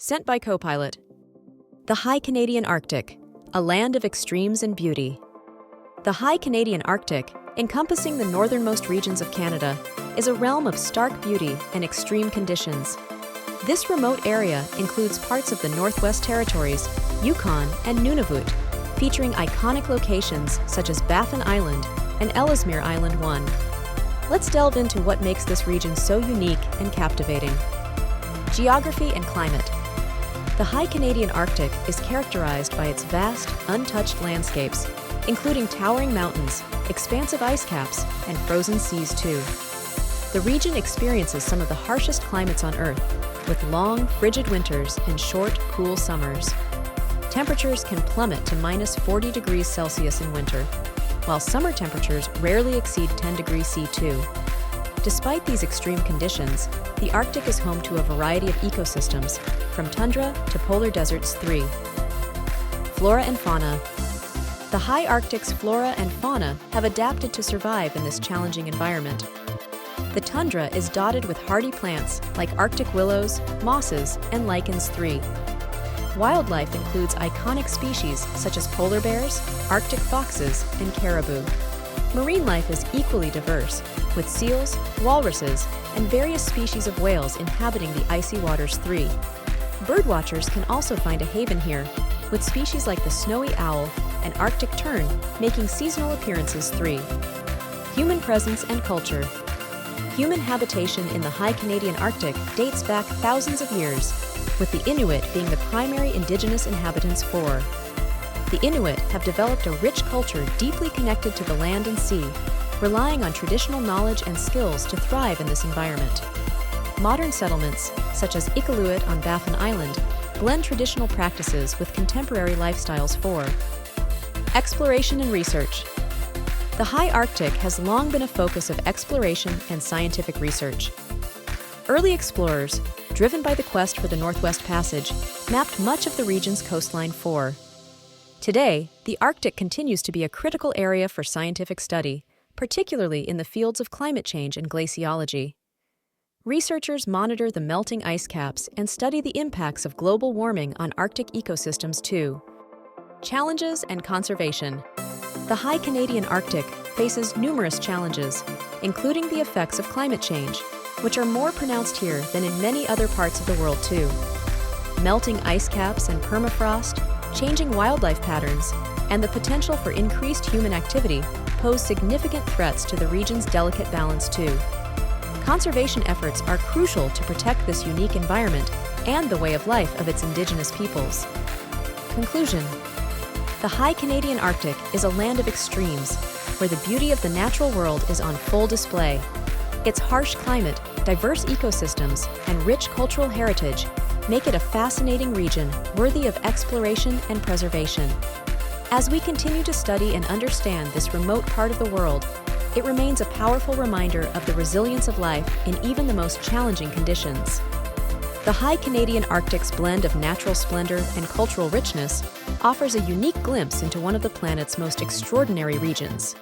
Sent by co-pilot. The High Canadian Arctic, a land of extremes and beauty. The High Canadian Arctic, encompassing the northernmost regions of Canada, is a realm of stark beauty and extreme conditions. This remote area includes parts of the Northwest Territories, Yukon, and Nunavut, featuring iconic locations such as Baffin Island and Ellesmere Island 1. Let's delve into what makes this region so unique and captivating. Geography and climate. The High Canadian Arctic is characterized by its vast, untouched landscapes, including towering mountains, expansive ice caps, and frozen seas too. The region experiences some of the harshest climates on Earth, with long, frigid winters and short, cool summers. Temperatures can plummet to -40 degrees Celsius in winter, while summer temperatures rarely exceed 10 degrees C2. Despite these extreme conditions, the Arctic is home to a variety of ecosystems, from tundra to polar deserts 3. Flora and fauna. The high Arctic's flora and fauna have adapted to survive in this challenging environment. The tundra is dotted with hardy plants like Arctic willows, mosses, and lichens 3. Wildlife includes iconic species such as polar bears, Arctic foxes, and caribou. Marine life is equally diverse, with seals, walruses, and various species of whales inhabiting the icy waters 3. Birdwatchers can also find a haven here, with species like the snowy owl and Arctic tern making seasonal appearances 3. Human presence and culture. Human habitation in the High Canadian Arctic dates back thousands of years, with the Inuit being the primary indigenous inhabitants 4. The Inuit have developed a rich culture deeply connected to the land and sea, relying on traditional knowledge and skills to thrive in this environment. Modern settlements, such as Iqaluit on Baffin Island, blend traditional practices with contemporary lifestyles 4. Exploration and research. The High Arctic has long been a focus of exploration and scientific research. Early explorers, driven by the quest for the Northwest Passage, mapped much of the region's coastline 4. Today, the Arctic continues to be a critical area for scientific study, particularly in the fields of climate change and glaciology. Researchers monitor the melting ice caps and study the impacts of global warming on Arctic ecosystems too. Challenges and conservation. The High Canadian Arctic faces numerous challenges, including the effects of climate change, which are more pronounced here than in many other parts of the world too. Melting ice caps and permafrost, changing wildlife patterns, and the potential for increased human activity pose significant threats to the region's delicate balance too. Conservation efforts are crucial to protect this unique environment and the way of life of its indigenous peoples. Conclusion. The High Canadian Arctic is a land of extremes, where the beauty of the natural world is on full display. Its harsh climate, diverse ecosystems, and rich cultural heritage make it a fascinating region worthy of exploration and preservation. As we continue to study and understand this remote part of the world, it remains a powerful reminder of the resilience of life in even the most challenging conditions. The High Canadian Arctic's blend of natural splendor and cultural richness offers a unique glimpse into one of the planet's most extraordinary regions.